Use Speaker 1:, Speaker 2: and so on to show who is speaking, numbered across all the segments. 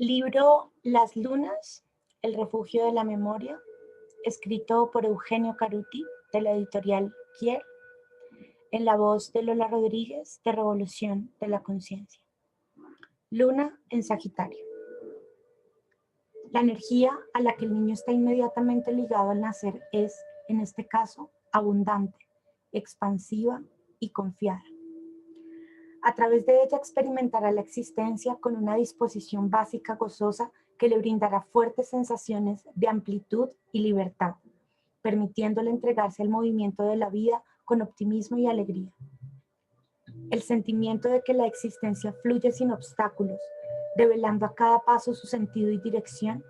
Speaker 1: Libro Las Lunas, el refugio de la memoria, escrito por Eugenio Caruti, de la editorial Kier, en la voz de Lola Rodríguez, de Revolución de la Conciencia. Luna en Sagitario. La energía a la que el niño está inmediatamente ligado al nacer es, en este caso, abundante, expansiva y confiada. A través de ella experimentará la existencia con una disposición básica gozosa que le brindará fuertes sensaciones de amplitud y libertad, permitiéndole entregarse al movimiento de la vida con optimismo y alegría. El sentimiento de que la existencia fluye sin obstáculos, revelando a cada paso su sentido y dirección,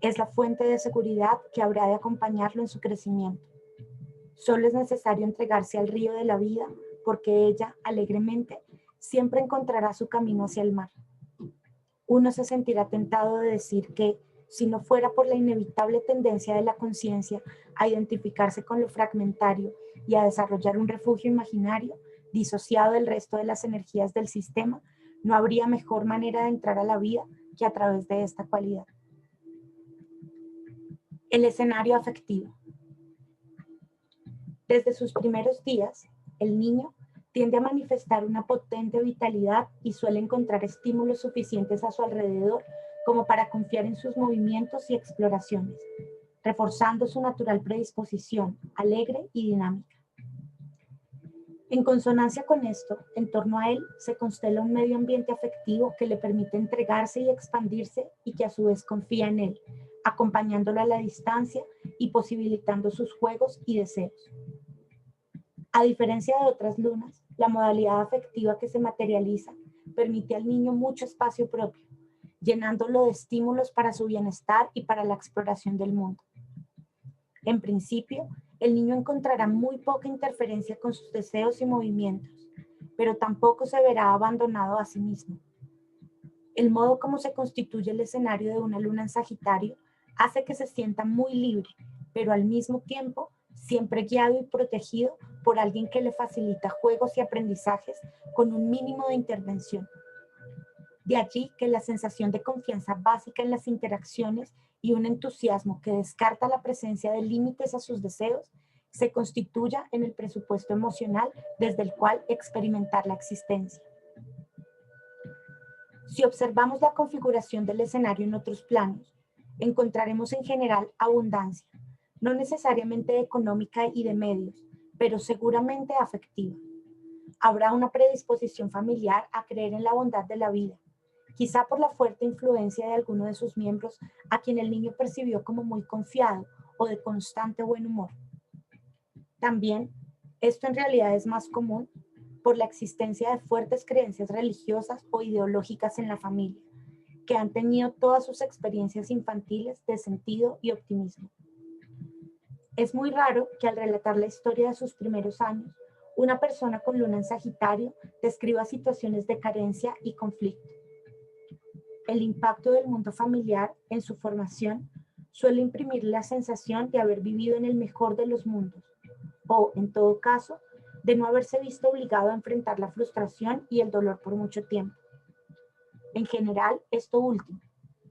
Speaker 1: es la fuente de seguridad que habrá de acompañarlo en su crecimiento. Solo es necesario entregarse al río de la vida, porque ella, alegremente, siempre encontrará su camino hacia el mar. Uno se sentirá tentado de decir que, si no fuera por la inevitable tendencia de la conciencia a identificarse con lo fragmentario y a desarrollar un refugio imaginario, disociado del resto de las energías del sistema, no habría mejor manera de entrar a la vida que a través de esta cualidad. El escenario afectivo. Desde sus primeros días, el niño tiende a manifestar una potente vitalidad y suele encontrar estímulos suficientes a su alrededor como para confiar en sus movimientos y exploraciones, reforzando su natural predisposición, alegre y dinámica. En consonancia con esto, en torno a él se constela un medio ambiente afectivo que le permite entregarse y expandirse y que a su vez confía en él, acompañándolo a la distancia y posibilitando sus juegos y deseos. A diferencia de otras lunas, la modalidad afectiva que se materializa permite al niño mucho espacio propio, llenándolo de estímulos para su bienestar y para la exploración del mundo. En principio, el niño encontrará muy poca interferencia con sus deseos y movimientos, pero tampoco se verá abandonado a sí mismo. El modo como se constituye el escenario de una luna en Sagitario hace que se sienta muy libre, pero al mismo tiempo siempre guiado y protegido por alguien que le facilita juegos y aprendizajes con un mínimo de intervención. De allí que la sensación de confianza básica en las interacciones y un entusiasmo que descarta la presencia de límites a sus deseos se constituya en el presupuesto emocional desde el cual experimentar la existencia. Si observamos la configuración del escenario en otros planos, encontraremos en general abundancia, no necesariamente económica y de medios, pero seguramente afectiva. Habrá una predisposición familiar a creer en la bondad de la vida, quizá por la fuerte influencia de alguno de sus miembros a quien el niño percibió como muy confiado o de constante buen humor. También, esto en realidad es más común por la existencia de fuertes creencias religiosas o ideológicas en la familia, que han tenido todas sus experiencias infantiles de sentido y optimismo. Es muy raro que al relatar la historia de sus primeros años, una persona con luna en Sagitario describa situaciones de carencia y conflicto. El impacto del mundo familiar en su formación suele imprimir la sensación de haber vivido en el mejor de los mundos, o, en todo caso, de no haberse visto obligado a enfrentar la frustración y el dolor por mucho tiempo. En general, esto último,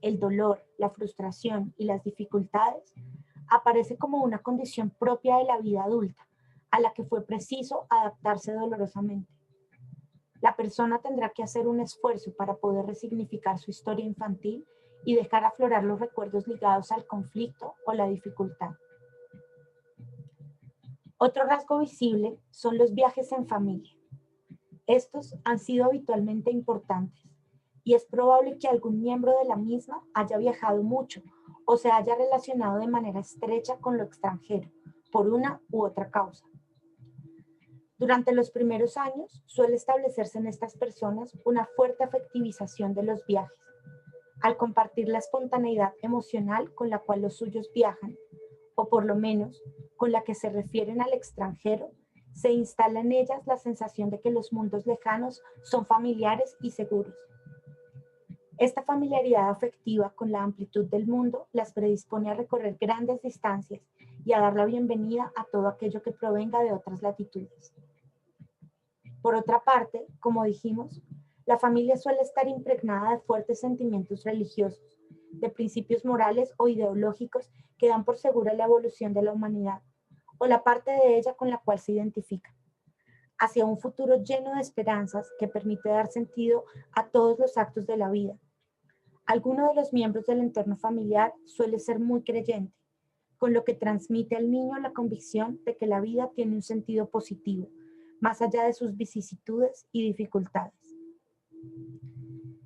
Speaker 1: el dolor, la frustración y las dificultades, aparece como una condición propia de la vida adulta, a la que fue preciso adaptarse dolorosamente. La persona tendrá que hacer un esfuerzo para poder resignificar su historia infantil y dejar aflorar los recuerdos ligados al conflicto o la dificultad. Otro rasgo visible son los viajes en familia. Estos han sido habitualmente importantes y es probable que algún miembro de la misma haya viajado mucho o se haya relacionado de manera estrecha con lo extranjero, por una u otra causa. Durante los primeros años suele establecerse en estas personas una fuerte afectivización de los viajes. Al compartir la espontaneidad emocional con la cual los suyos viajan, o por lo menos con la que se refieren al extranjero, se instala en ellas la sensación de que los mundos lejanos son familiares y seguros. Esta familiaridad afectiva con la amplitud del mundo las predispone a recorrer grandes distancias y a dar la bienvenida a todo aquello que provenga de otras latitudes. Por otra parte, como dijimos, La familia suele estar impregnada de fuertes sentimientos religiosos, de principios morales o ideológicos que dan por segura la evolución de la humanidad, o la parte de ella con la cual se identifica, hacia un futuro lleno de esperanzas que permite dar sentido a todos los actos de la vida. Alguno de los miembros del entorno familiar suele ser muy creyente, con lo que transmite al niño la convicción de que la vida tiene un sentido positivo, más allá de sus vicisitudes y dificultades.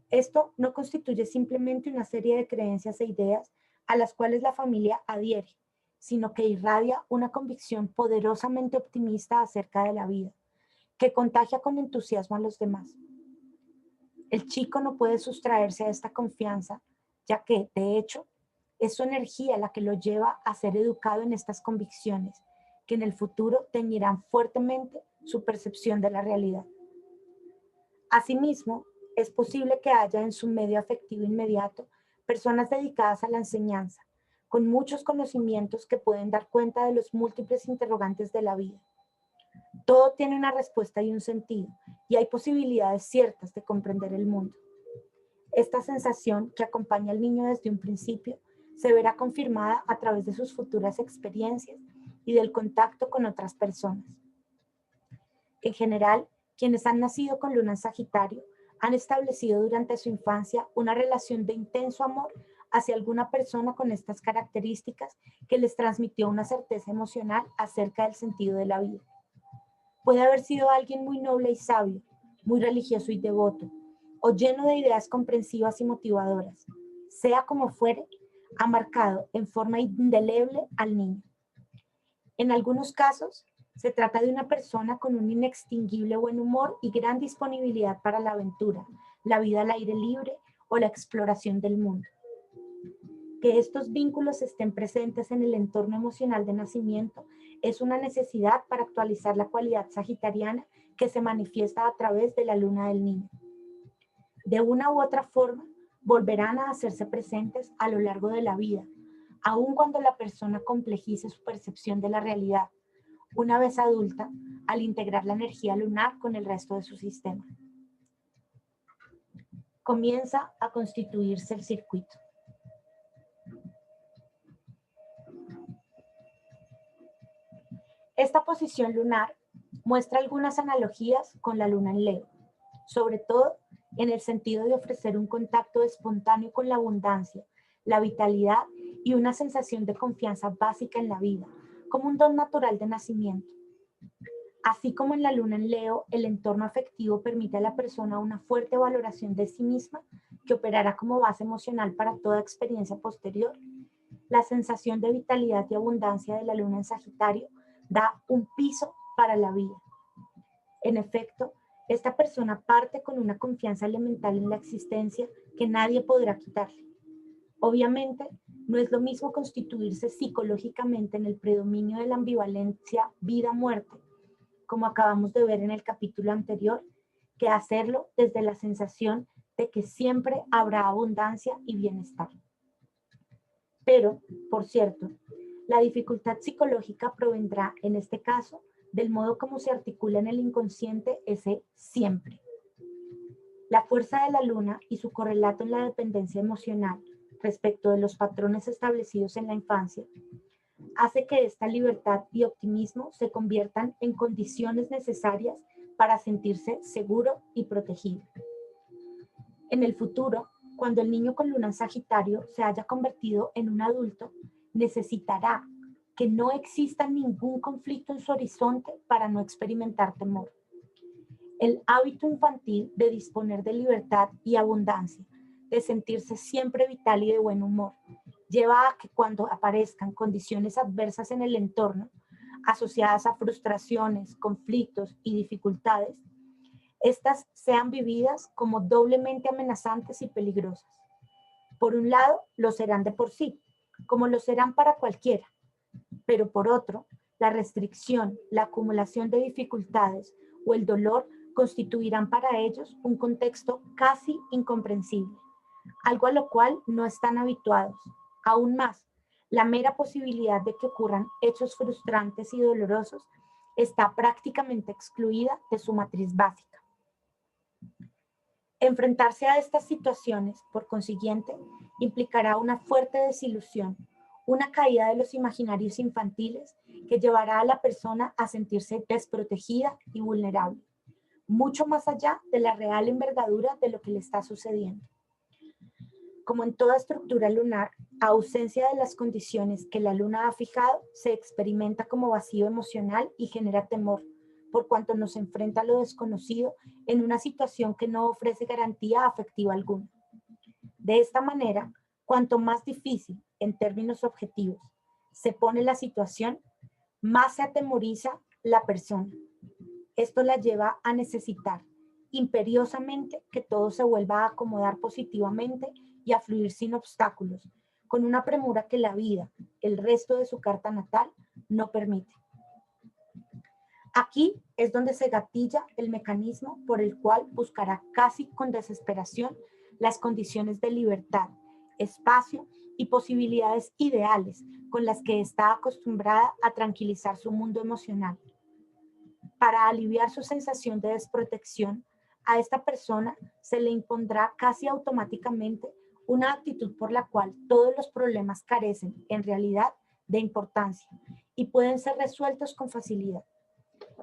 Speaker 1: Esto no constituye simplemente una serie de creencias e ideas a las cuales la familia adhiere, sino que irradia una convicción poderosamente optimista acerca de la vida, que contagia con entusiasmo a los demás. El chico no puede sustraerse a esta confianza, ya que, de hecho, es su energía la que lo lleva a ser educado en estas convicciones, que en el futuro teñirán fuertemente su percepción de la realidad. Asimismo, es posible que haya en su medio afectivo inmediato personas dedicadas a la enseñanza, con muchos conocimientos que pueden dar cuenta de los múltiples interrogantes de la vida. Todo tiene una respuesta y un sentido, y hay posibilidades ciertas de comprender el mundo. Esta sensación que acompaña al niño desde un principio se verá confirmada a través de sus futuras experiencias y del contacto con otras personas. En general, quienes han nacido con luna en Sagitario han establecido durante su infancia una relación de intenso amor hacia alguna persona con estas características que les transmitió una certeza emocional acerca del sentido de la vida. Puede haber sido alguien muy noble y sabio, muy religioso y devoto, o lleno de ideas comprensivas y motivadoras. Sea como fuere, ha marcado en forma indeleble al niño. En algunos casos, se trata de una persona con un inextinguible buen humor y gran disponibilidad para la aventura, la vida al aire libre o la exploración del mundo. Que estos vínculos estén presentes en el entorno emocional de nacimiento es una necesidad para actualizar la cualidad sagitariana que se manifiesta a través de la luna del niño. De una u otra forma, volverán a hacerse presentes a lo largo de la vida, aun cuando la persona complejice su percepción de la realidad, una vez adulta, al integrar la energía lunar con el resto de su sistema. Comienza a constituirse el circuito. Esta posición lunar muestra algunas analogías con la luna en Leo, sobre todo en el sentido de ofrecer un contacto espontáneo con la abundancia, la vitalidad y una sensación de confianza básica en la vida, como un don natural de nacimiento. Así como en la luna en Leo, el entorno afectivo permite a la persona una fuerte valoración de sí misma que operará como base emocional para toda experiencia posterior. La sensación de vitalidad y abundancia de la luna en Sagitario da un piso para la vida. En efecto, esta persona parte con una confianza elemental en la existencia que nadie podrá quitarle. Obviamente, no es lo mismo constituirse psicológicamente en el predominio de la ambivalencia vida-muerte, como acabamos de ver en el capítulo anterior, que hacerlo desde la sensación de que siempre habrá abundancia y bienestar. Pero, por cierto, la dificultad psicológica provendrá, en este caso, del modo como se articula en el inconsciente ese siempre. La fuerza de la luna y su correlato en la dependencia emocional respecto de los patrones establecidos en la infancia hace que esta libertad y optimismo se conviertan en condiciones necesarias para sentirse seguro y protegido. En el futuro, cuando el niño con luna en Sagitario se haya convertido en un adulto, necesitará que no exista ningún conflicto en su horizonte para no experimentar temor. El hábito infantil de disponer de libertad y abundancia, de sentirse siempre vital y de buen humor, lleva a que cuando aparezcan condiciones adversas en el entorno, asociadas a frustraciones, conflictos y dificultades, estas sean vividas como doblemente amenazantes y peligrosas. Por un lado, lo serán de por sí, como lo serán para cualquiera, pero por otro, la restricción, la acumulación de dificultades o el dolor constituirán para ellos un contexto casi incomprensible, algo a lo cual no están habituados. Aún más, la mera posibilidad de que ocurran hechos frustrantes y dolorosos está prácticamente excluida de su matriz básica. Enfrentarse a estas situaciones, por consiguiente, implicará una fuerte desilusión, una caída de los imaginarios infantiles que llevará a la persona a sentirse desprotegida y vulnerable, mucho más allá de la real envergadura de lo que le está sucediendo. Como en toda estructura lunar, a ausencia de las condiciones que la luna ha fijado, se experimenta como vacío emocional y genera temor, por cuanto nos enfrenta a lo desconocido en una situación que no ofrece garantía afectiva alguna. De esta manera, cuanto más difícil, en términos objetivos, se pone la situación, más se atemoriza la persona. Esto la lleva a necesitar imperiosamente que todo se vuelva a acomodar positivamente y a fluir sin obstáculos, con una premura que la vida, el resto de su carta natal, no permite. Aquí es donde se gatilla el mecanismo por el cual buscará casi con desesperación las condiciones de libertad, espacio y posibilidades ideales con las que está acostumbrada a tranquilizar su mundo emocional. Para aliviar su sensación de desprotección, a esta persona se le impondrá casi automáticamente una actitud por la cual todos los problemas carecen, en realidad, de importancia y pueden ser resueltos con facilidad.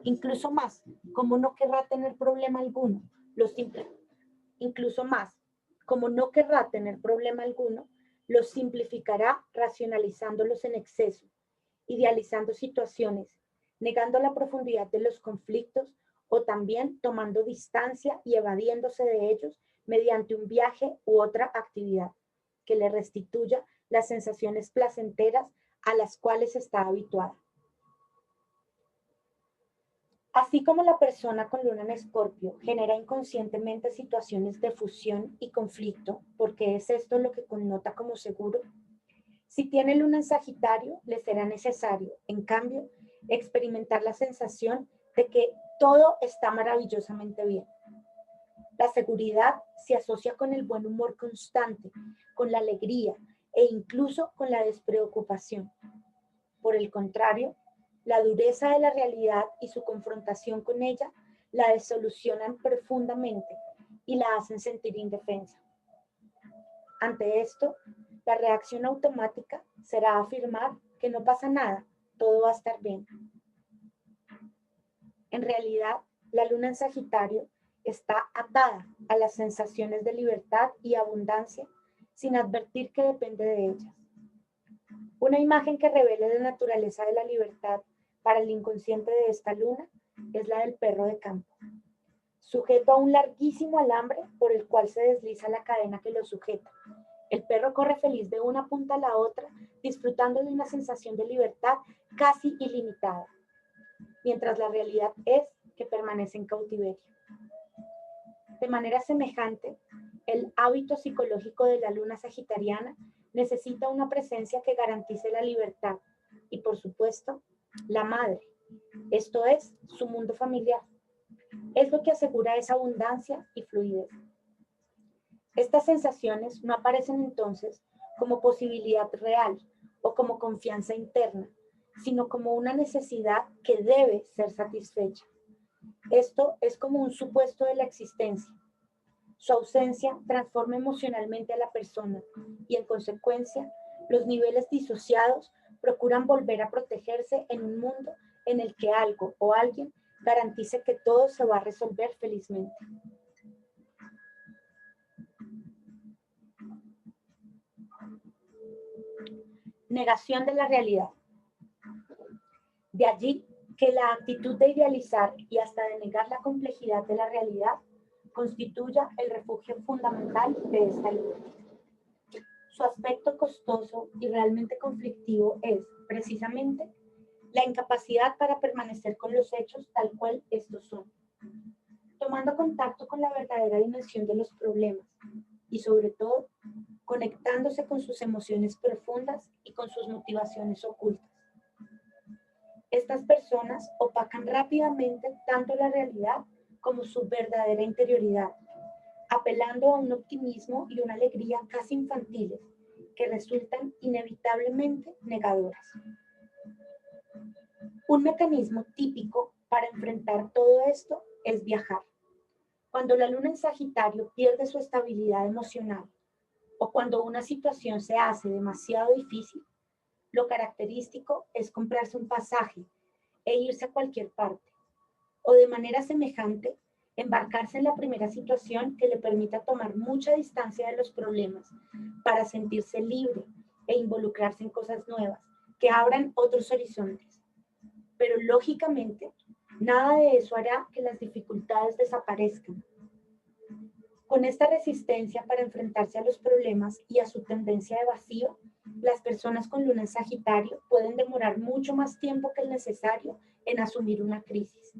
Speaker 1: Incluso más, como no querrá tener problema alguno, los simplificará racionalizándolos en exceso, idealizando situaciones, negando la profundidad de los conflictos o también tomando distancia y evadiéndose de ellos mediante un viaje u otra actividad que le restituya las sensaciones placenteras a las cuales está habituada. Así como la persona con luna en Escorpio genera inconscientemente situaciones de fusión y conflicto, porque es esto lo que connota como seguro, si tiene luna en Sagitario, le será necesario, en cambio, experimentar la sensación de que todo está maravillosamente bien. La seguridad se asocia con el buen humor constante, con la alegría e incluso con la despreocupación. Por el contrario, la dureza de la realidad y su confrontación con ella la desolucionan profundamente y la hacen sentir indefensa. Ante esto, la reacción automática será afirmar que no pasa nada, todo va a estar bien. En realidad, la luna en Sagitario está atada a las sensaciones de libertad y abundancia sin advertir que depende de ellas. Una imagen que revele la naturaleza de la libertad para el inconsciente de esta luna es la del perro de campo, sujeto a un larguísimo alambre por el cual se desliza la cadena que lo sujeta. El perro corre feliz de una punta a la otra, disfrutando de una sensación de libertad casi ilimitada, mientras la realidad es que permanece en cautiverio. De manera semejante, el hábito psicológico de la luna sagitariana necesita una presencia que garantice la libertad y, por supuesto, la madre, esto es, su mundo familiar. Es lo que asegura esa abundancia y fluidez. Estas sensaciones no aparecen entonces como posibilidad real o como confianza interna, sino como una necesidad que debe ser satisfecha. Esto es como un supuesto de la existencia. Su ausencia transforma emocionalmente a la persona y, en consecuencia, los niveles disociados procuran volver a protegerse en un mundo en el que algo o alguien garantice que todo se va a resolver felizmente. Negación de la realidad. De allí que la actitud de idealizar y hasta de negar la complejidad de la realidad constituya el refugio fundamental de esta luz. Su aspecto costoso y realmente conflictivo es, precisamente, la incapacidad para permanecer con los hechos tal cual estos son, tomando contacto con la verdadera dimensión de los problemas y, sobre todo, conectándose con sus emociones profundas y con sus motivaciones ocultas. Estas personas opacan rápidamente tanto la realidad como su verdadera interioridad, apelando a un optimismo y una alegría casi infantiles que resultan inevitablemente negadoras. Un mecanismo típico para enfrentar todo esto es viajar. Cuando la luna en Sagitario pierde su estabilidad emocional o cuando una situación se hace demasiado difícil, lo característico es comprarse un pasaje e irse a cualquier parte, o de manera semejante, embarcarse en la primera situación que le permita tomar mucha distancia de los problemas para sentirse libre e involucrarse en cosas nuevas que abran otros horizontes. Pero lógicamente, nada de eso hará que las dificultades desaparezcan. Con esta resistencia para enfrentarse a los problemas y a su tendencia de vacío, las personas con luna en Sagitario pueden demorar mucho más tiempo que el necesario en asumir una crisis.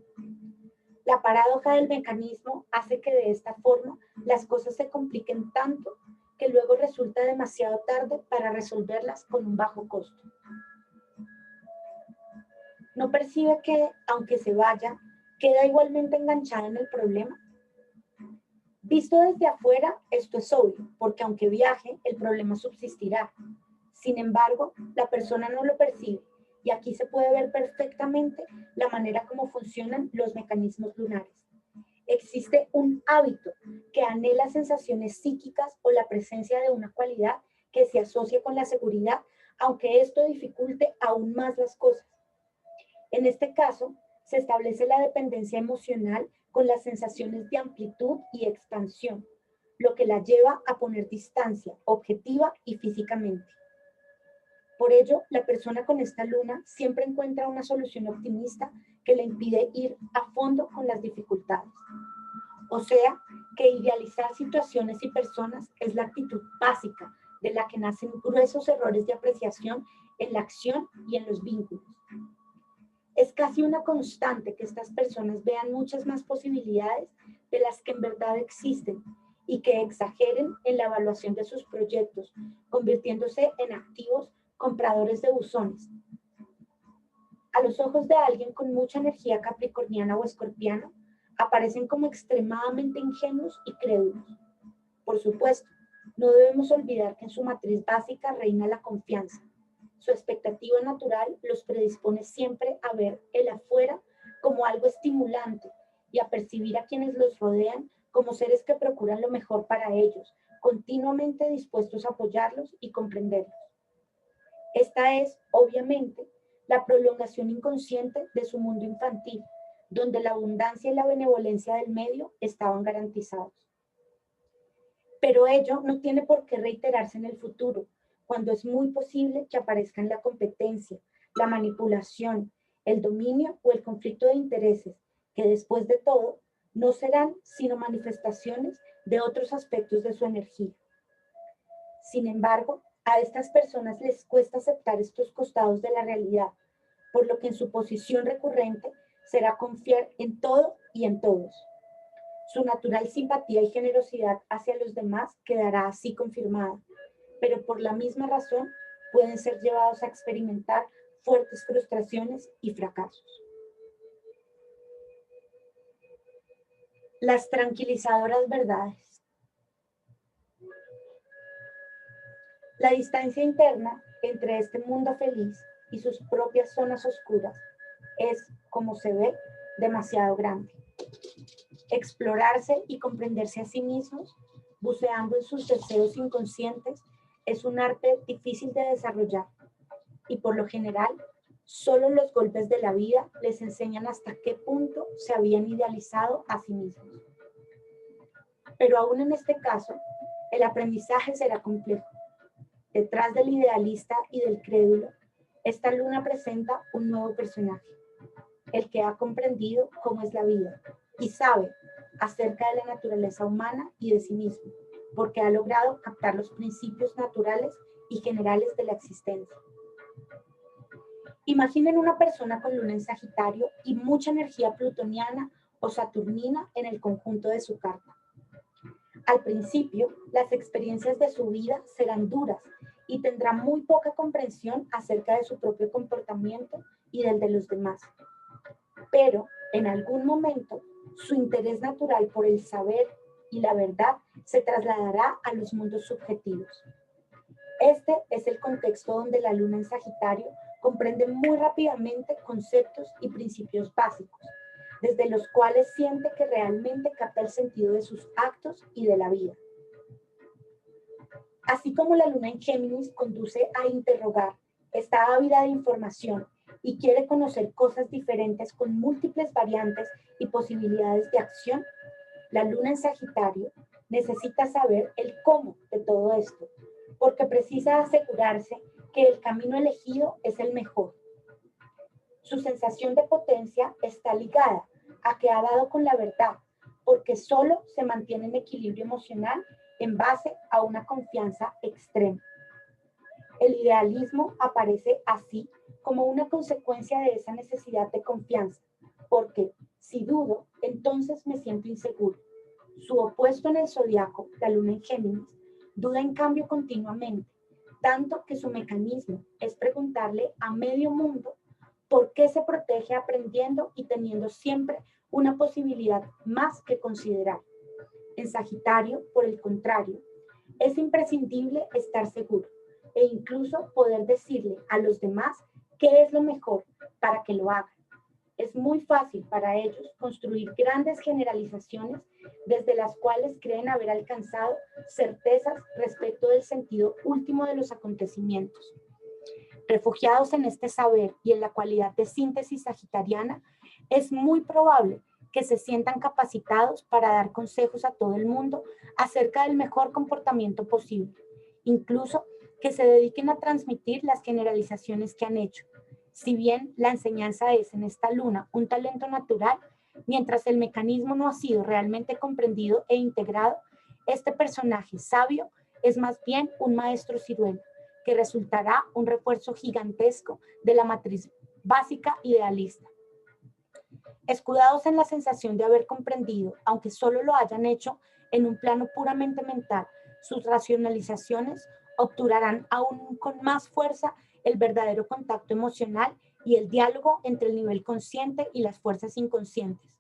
Speaker 1: La paradoja del mecanismo hace que de esta forma las cosas se compliquen tanto que luego resulta demasiado tarde para resolverlas con un bajo costo. ¿No percibe que, aunque se vaya, queda igualmente enganchada en el problema? Visto desde afuera, esto es obvio, porque aunque viaje, el problema subsistirá. Sin embargo, la persona no lo percibe, y aquí se puede ver perfectamente la manera como funcionan los mecanismos lunares. Existe un hábito que anhela sensaciones psíquicas o la presencia de una cualidad que se asocia con la seguridad, aunque esto dificulte aún más las cosas. En este caso, se establece la dependencia emocional con las sensaciones de amplitud y expansión, lo que la lleva a poner distancia objetiva y físicamente. Por ello, la persona con esta luna siempre encuentra una solución optimista que le impide ir a fondo con las dificultades. O sea, que idealizar situaciones y personas es la actitud básica de la que nacen gruesos errores de apreciación en la acción y en los vínculos. Es casi una constante que estas personas vean muchas más posibilidades de las que en verdad existen y que exageren en la evaluación de sus proyectos, convirtiéndose en activos compradores de buzones. A los ojos de alguien con mucha energía capricorniana o escorpiana, aparecen como extremadamente ingenuos y crédulos. Por supuesto, no debemos olvidar que en su matriz básica reina la confianza. Su expectativa natural los predispone siempre a ver el afuera como algo estimulante y a percibir a quienes los rodean como seres que procuran lo mejor para ellos, continuamente dispuestos a apoyarlos y comprenderlos. Esta es, obviamente, la prolongación inconsciente de su mundo infantil, donde la abundancia y la benevolencia del medio estaban garantizados. Pero ello no tiene por qué reiterarse en el futuro, cuando es muy posible que aparezcan la competencia, la manipulación, el dominio o el conflicto de intereses, que después de todo no serán sino manifestaciones de otros aspectos de su energía. Sin embargo, a estas personas les cuesta aceptar estos costados de la realidad, por lo que en su posición recurrente será confiar en todo y en todos. Su natural simpatía y generosidad hacia los demás quedará así confirmada, pero por la misma razón pueden ser llevados a experimentar fuertes frustraciones y fracasos. Las tranquilizadoras verdades. La distancia interna entre este mundo feliz y sus propias zonas oscuras es, como se ve, demasiado grande. Explorarse y comprenderse a sí mismos, buceando en sus deseos inconscientes, es un arte difícil de desarrollar y por lo general solo los golpes de la vida les enseñan hasta qué punto se habían idealizado a sí mismos. Pero aún en este caso, el aprendizaje será complejo. Detrás del idealista y del crédulo, esta luna presenta un nuevo personaje, el que ha comprendido cómo es la vida y sabe acerca de la naturaleza humana y de sí mismo, porque ha logrado captar los principios naturales y generales de la existencia. Imaginen una persona con luna en Sagitario y mucha energía plutoniana o saturnina en el conjunto de su carta. Al principio, las experiencias de su vida serán duras y tendrá muy poca comprensión acerca de su propio comportamiento y del de los demás. Pero, en algún momento, su interés natural por el saber y la verdad se trasladará a los mundos subjetivos. Este es el contexto donde la luna en Sagitario comprende muy rápidamente conceptos y principios básicos, desde los cuales siente que realmente capta el sentido de sus actos y de la vida. Así como la luna en Géminis conduce a interrogar, está ávida de información y quiere conocer cosas diferentes con múltiples variantes y posibilidades de acción, la luna en Sagitario necesita saber el cómo de todo esto, porque precisa asegurarse que el camino elegido es el mejor. Su sensación de potencia está ligada a que ha dado con la verdad, porque solo se mantiene en equilibrio emocional en base a una confianza extrema. El idealismo aparece así como una consecuencia de esa necesidad de confianza, porque si dudo, entonces me siento inseguro. Su opuesto en el zodiaco, la luna en Géminis, duda en cambio continuamente, tanto que su mecanismo es preguntarle a medio mundo por qué se protege aprendiendo y teniendo siempre una posibilidad más que considerar. En Sagitario, por el contrario, es imprescindible estar seguro e incluso poder decirle a los demás qué es lo mejor para que lo hagan. Es muy fácil para ellos construir grandes generalizaciones desde las cuales creen haber alcanzado certezas respecto del sentido último de los acontecimientos. Refugiados en este saber y en la cualidad de síntesis sagitariana, es muy probable que se sientan capacitados para dar consejos a todo el mundo acerca del mejor comportamiento posible, incluso que se dediquen a transmitir las generalizaciones que han hecho. Si bien la enseñanza es en esta luna un talento natural, mientras el mecanismo no ha sido realmente comprendido e integrado, este personaje sabio es más bien un maestro ciruelo, que resultará un refuerzo gigantesco de la matriz básica idealista. Escudados en la sensación de haber comprendido, aunque solo lo hayan hecho en un plano puramente mental, sus racionalizaciones obturarán aún con más fuerza el verdadero contacto emocional y el diálogo entre el nivel consciente y las fuerzas inconscientes.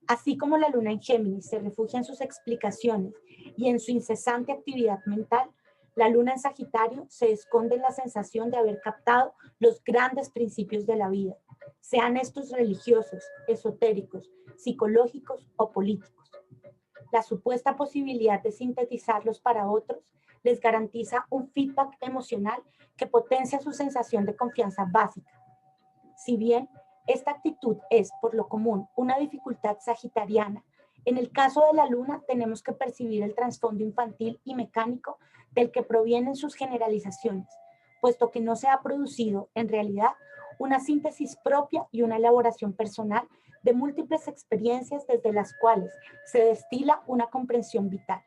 Speaker 1: Así como la luna en Géminis se refugia en sus explicaciones y en su incesante actividad mental, la luna en Sagitario se esconde en la sensación de haber captado los grandes principios de la vida, sean estos religiosos, esotéricos, psicológicos o políticos. La supuesta posibilidad de sintetizarlos para otros les garantiza un feedback emocional que potencia su sensación de confianza básica. Si bien esta actitud es, por lo común, una dificultad sagitariana, en el caso de la luna tenemos que percibir el trasfondo infantil y mecánico del que provienen sus generalizaciones, puesto que no se ha producido, en realidad, una síntesis propia y una elaboración personal de múltiples experiencias desde las cuales se destila una comprensión vital.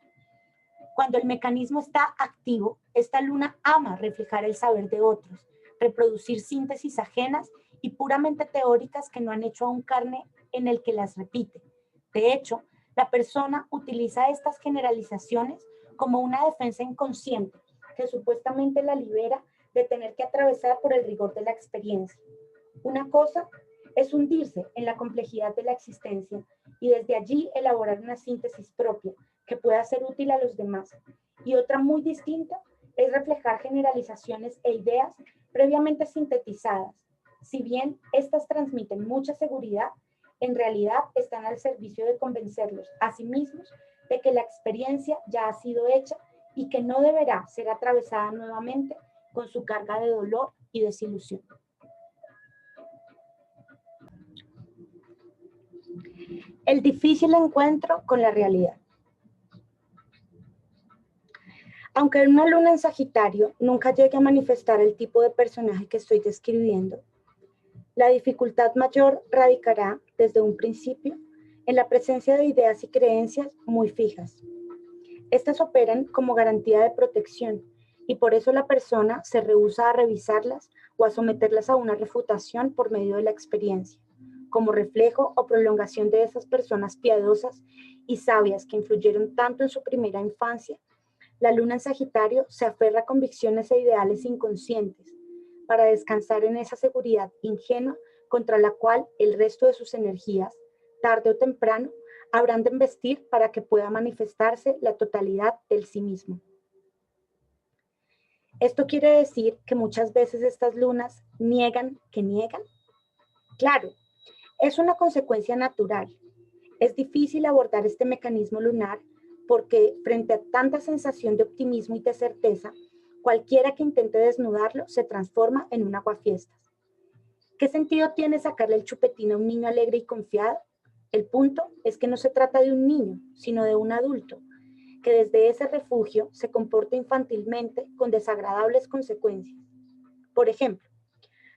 Speaker 1: Cuando el mecanismo está activo, esta luna ama reflejar el saber de otros, reproducir síntesis ajenas y puramente teóricas que no han hecho aún carne en el que las repite. De hecho, la persona utiliza estas generalizaciones como una defensa inconsciente que supuestamente la libera de tener que atravesar por el rigor de la experiencia. Una cosa es hundirse en la complejidad de la existencia y desde allí elaborar una síntesis propia que pueda ser útil a los demás. Y otra muy distinta es reflejar generalizaciones e ideas previamente sintetizadas. Si bien estas transmiten mucha seguridad, en realidad están al servicio de convencerlos a sí mismos de que la experiencia ya ha sido hecha y que no deberá ser atravesada nuevamente con su carga de dolor y desilusión. El difícil encuentro con la realidad. Aunque una luna en Sagitario nunca llegue a manifestar el tipo de personaje que estoy describiendo, la dificultad mayor radicará desde un principio en la presencia de ideas y creencias muy fijas. Estas operan como garantía de protección y por eso la persona se rehúsa a revisarlas o a someterlas a una refutación por medio de la experiencia, como reflejo o prolongación de esas personas piadosas y sabias que influyeron tanto en su primera infancia. La luna en Sagitario se aferra a convicciones e ideales inconscientes para descansar en esa seguridad ingenua contra la cual el resto de sus energías, tarde o temprano, habrán de embestir para que pueda manifestarse la totalidad del sí mismo. ¿Esto quiere decir que muchas veces estas lunas niegan que niegan? Claro, Es una consecuencia natural. Es difícil abordar este mecanismo lunar porque frente a tanta sensación de optimismo y de certeza, cualquiera que intente desnudarlo se transforma en un aguafiestas. ¿Qué sentido tiene sacarle el chupetín a un niño alegre y confiado? El punto es que no se trata de un niño, sino de un adulto, que desde ese refugio se comporta infantilmente con desagradables consecuencias. Por ejemplo,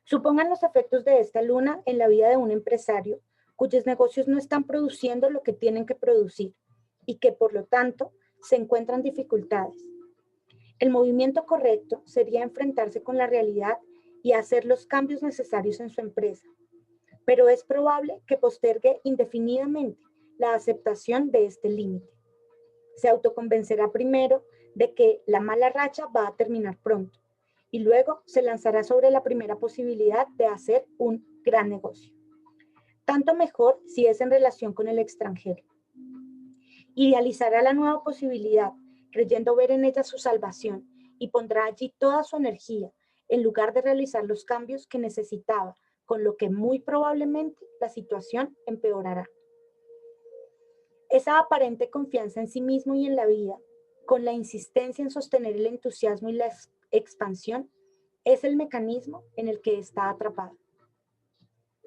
Speaker 1: supongan los efectos de esta luna en la vida de un empresario cuyos negocios no están produciendo lo que tienen que producir y que por lo tanto se encuentran dificultades. El movimiento correcto sería enfrentarse con la realidad y hacer los cambios necesarios en su empresa, pero es probable que postergue indefinidamente la aceptación de este límite. Se autoconvencerá primero de que la mala racha va a terminar pronto y luego se lanzará sobre la primera posibilidad de hacer un gran negocio. Tanto mejor si es en relación con el extranjero. Idealizará la nueva posibilidad, creyendo ver en ella su salvación, y pondrá allí toda su energía, en lugar de realizar los cambios que necesitaba, con lo que muy probablemente la situación empeorará. Esa aparente confianza en sí mismo y en la vida, con la insistencia en sostener el entusiasmo y la expansión, es el mecanismo en el que está atrapado.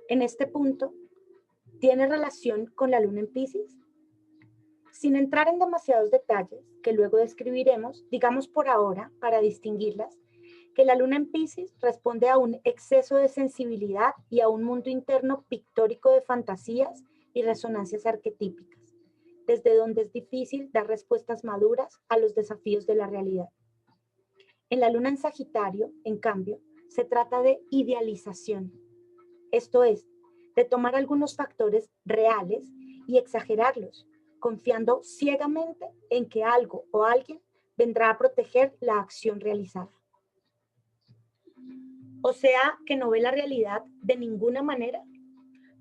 Speaker 1: En este punto, ¿tiene relación con la luna en Piscis? Sin entrar en demasiados detalles, que luego describiremos, digamos por ahora, para distinguirlas, que la luna en Piscis responde a un exceso de sensibilidad y a un mundo interno pictórico de fantasías y resonancias arquetípicas, desde donde es difícil dar respuestas maduras a los desafíos de la realidad. En la luna en Sagitario, en cambio, se trata de idealización, esto es, de tomar algunos factores reales y exagerarlos, confiando ciegamente en que algo o alguien vendrá a proteger la acción realizada. O sea, que no ve la realidad de ninguna manera.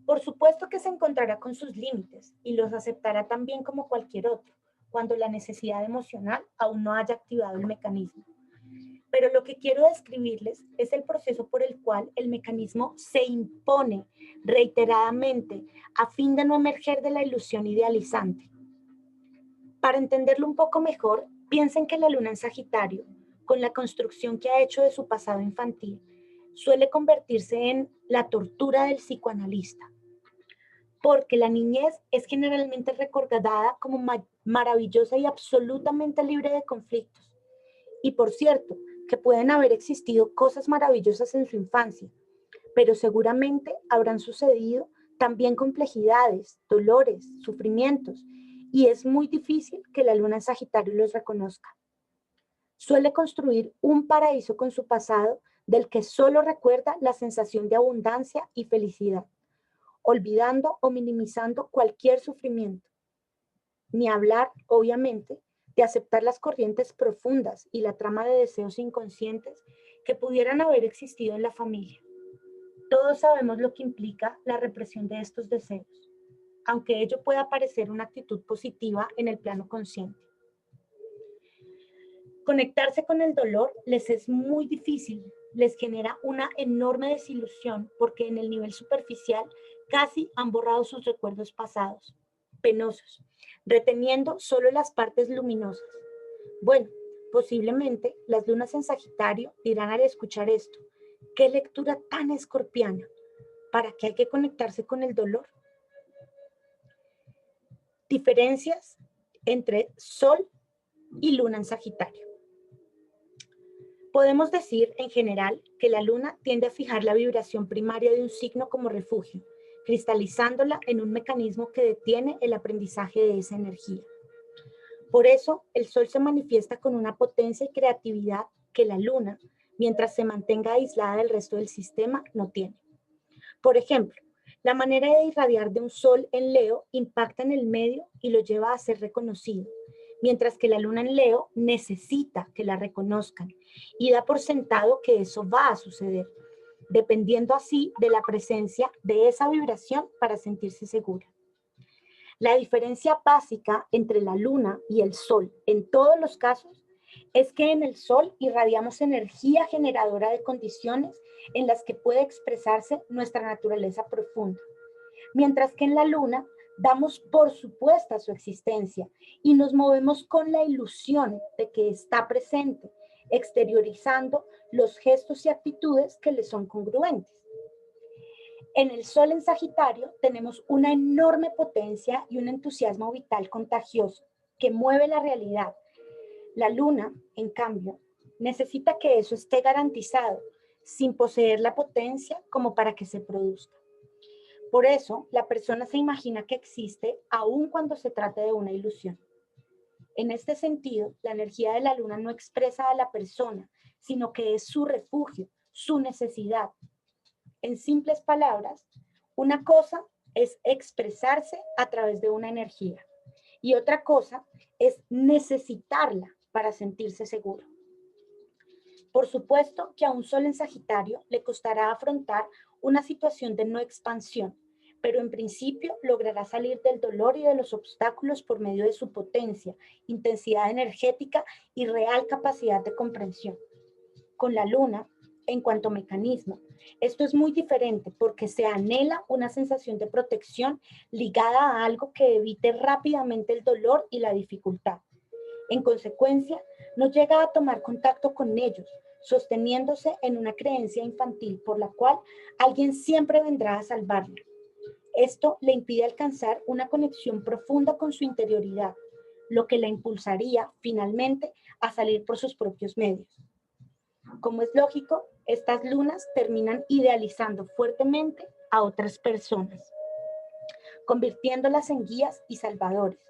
Speaker 1: Por supuesto que se encontrará con sus límites y los aceptará también como cualquier otro, cuando la necesidad emocional aún no haya activado el mecanismo. Pero lo que quiero describirles es el proceso por el cual el mecanismo se impone reiteradamente a fin de no emerger de la ilusión idealizante. Para entenderlo un poco mejor, piensen que la luna en Sagitario, con la construcción que ha hecho de su pasado infantil, suele convertirse en la tortura del psicoanalista, porque la niñez es generalmente recordada como maravillosa y absolutamente libre de conflictos. Y por cierto, que pueden haber existido cosas maravillosas en su infancia, pero seguramente habrán sucedido también complejidades, dolores, sufrimientos, y es muy difícil que la luna en Sagitario los reconozca. Suele construir un paraíso con su pasado del que solo recuerda la sensación de abundancia y felicidad, olvidando o minimizando cualquier sufrimiento. Ni hablar, obviamente, de aceptar las corrientes profundas y la trama de deseos inconscientes que pudieran haber existido en la familia. Todos sabemos lo que implica la represión de estos deseos, aunque ello pueda parecer una actitud positiva en el plano consciente. Conectarse con el dolor les es muy difícil, les genera una enorme desilusión porque en el nivel superficial casi han borrado sus recuerdos pasados, penosos, reteniendo solo las partes luminosas. Bueno, posiblemente las lunas en Sagitario dirán al escuchar esto, qué lectura tan escorpiana, ¿para qué hay que conectarse con el dolor? Diferencias entre Sol y Luna en Sagitario. Podemos decir, en general, que la luna tiende a fijar la vibración primaria de un signo como refugio, cristalizándola en un mecanismo que detiene el aprendizaje de esa energía. Por eso, el sol se manifiesta con una potencia y creatividad que la luna, mientras se mantenga aislada del resto del sistema, no tiene. Por ejemplo, la manera de irradiar de un sol en Leo impacta en el medio y lo lleva a ser reconocido, mientras que la luna en Leo necesita que la reconozcan y da por sentado que eso va a suceder, dependiendo así de la presencia de esa vibración para sentirse segura. La diferencia básica entre la luna y el sol en todos los casos es que en el sol irradiamos energía generadora de condiciones en las que puede expresarse nuestra naturaleza profunda, mientras que en la luna damos por supuesta su existencia y nos movemos con la ilusión de que está presente, exteriorizando los gestos y actitudes que le son congruentes. En el Sol en Sagitario tenemos una enorme potencia y un entusiasmo vital contagioso que mueve la realidad. La Luna, en cambio, necesita que eso esté garantizado, sin poseer la potencia como para que se produzca. Por eso, la persona se imagina que existe aun cuando se trate de una ilusión. En este sentido, la energía de la Luna no expresa a la persona, sino que es su refugio, su necesidad. En simples palabras, una cosa es expresarse a través de una energía y otra cosa es necesitarla para sentirse seguro. Por supuesto que a un Sol en Sagitario le costará afrontar una situación de no expansión, pero en principio logrará salir del dolor y de los obstáculos por medio de su potencia, intensidad energética y real capacidad de comprensión. Con la Luna, en cuanto a mecanismo, esto es muy diferente porque se anhela una sensación de protección ligada a algo que evite rápidamente el dolor y la dificultad. En consecuencia, no llega a tomar contacto con ellos, sosteniéndose en una creencia infantil por la cual alguien siempre vendrá a salvarlo. Esto le impide alcanzar una conexión profunda con su interioridad, lo que la impulsaría finalmente a salir por sus propios medios. Como es lógico, estas lunas terminan idealizando fuertemente a otras personas, convirtiéndolas en guías y salvadores,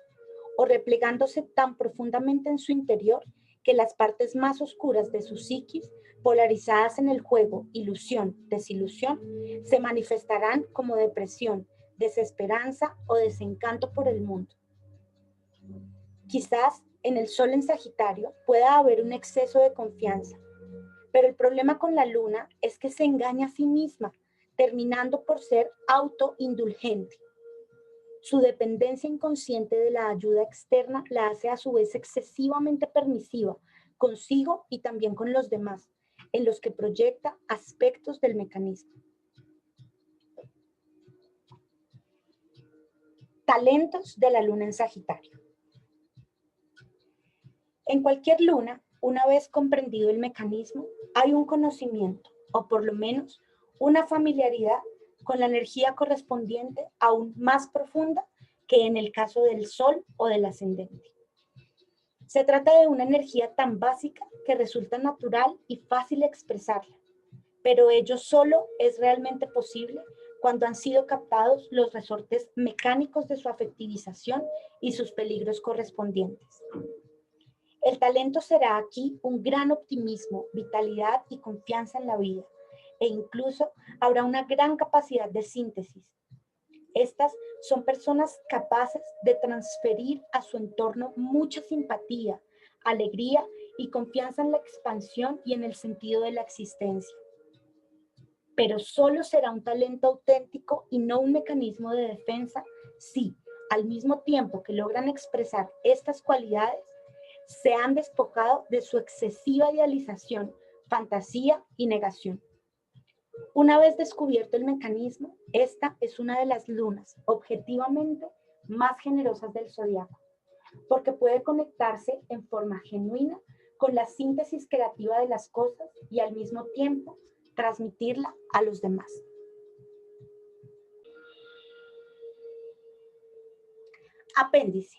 Speaker 1: o replegándose tan profundamente en su interior que las partes más oscuras de su psiquis, polarizadas en el juego ilusión, desilusión, se manifestarán como depresión, desesperanza o desencanto por el mundo. Quizás en el Sol en Sagitario pueda haber un exceso de confianza, pero el problema con la Luna es que se engaña a sí misma, terminando por ser autoindulgente. Su dependencia inconsciente de la ayuda externa la hace a su vez excesivamente permisiva consigo y también con los demás, en los que proyecta aspectos del mecanismo. Talentos de la Luna en Sagitario. En cualquier luna, una vez comprendido el mecanismo, hay un conocimiento, o por lo menos una familiaridad con la energía correspondiente aún más profunda que en el caso del Sol o del ascendente. Se trata de una energía tan básica que resulta natural y fácil expresarla, pero ello solo es realmente posible cuando han sido captados los resortes mecánicos de su afectivización y sus peligros correspondientes. El talento será aquí un gran optimismo, vitalidad y confianza en la vida, e incluso habrá una gran capacidad de síntesis. Estas son personas capaces de transferir a su entorno mucha simpatía, alegría y confianza en la expansión y en el sentido de la existencia. Pero solo será un talento auténtico y no un mecanismo de defensa si, al mismo tiempo que logran expresar estas cualidades, se han despojado de su excesiva idealización, fantasía y negación. Una vez descubierto el mecanismo, esta es una de las lunas objetivamente más generosas del zodiaco, porque puede conectarse en forma genuina con la síntesis creativa de las cosas y al mismo tiempo transmitirla a los demás. Apéndice.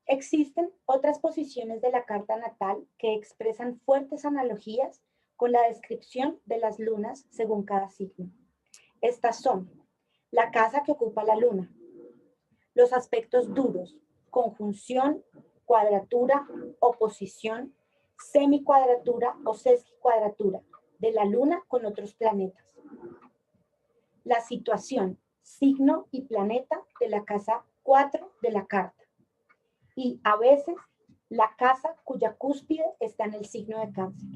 Speaker 1: Existen otras posiciones de la carta natal que expresan fuertes analogías con la descripción de las lunas según cada signo. Estas son la casa que ocupa la luna, los aspectos duros, conjunción, cuadratura, oposición, semicuadratura o sesquicuadratura de la luna con otros planetas. La situación, signo y planeta de la casa 4 de la carta. Y a veces la casa cuya cúspide está en el signo de Cáncer.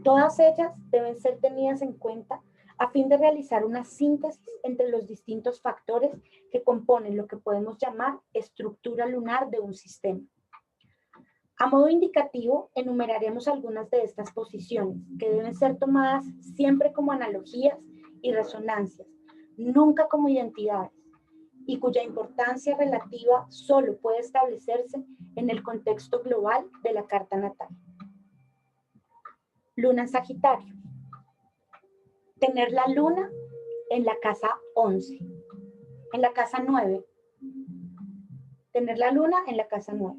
Speaker 1: Todas ellas deben ser tenidas en cuenta a fin de realizar una síntesis entre los distintos factores que componen lo que podemos llamar estructura lunar de un sistema. A modo indicativo, enumeraremos algunas de estas posiciones, que deben ser tomadas siempre como analogías y resonancias, nunca como identidades, y cuya importancia relativa solo puede establecerse en el contexto global de la carta natal. Luna en Sagitario. Tener la luna en la casa 11, en la casa 9. Tener la luna en la casa 9.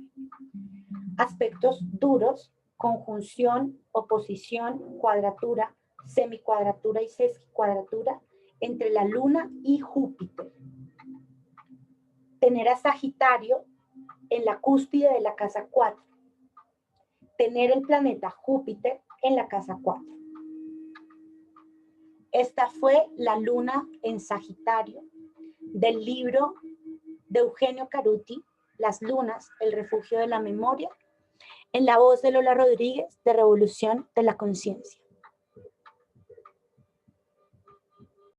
Speaker 1: Aspectos duros, conjunción, oposición, cuadratura, semicuadratura y sesquicuadratura entre la luna y Júpiter. Tener a Sagitario en la cúspide de la casa 4. Tener el planeta Júpiter en la casa 4. Esta fue la luna en Sagitario del libro de Eugenio Caruti, Las lunas, el refugio de la memoria, en la voz de Lola Rodríguez de Revolución de la Conciencia.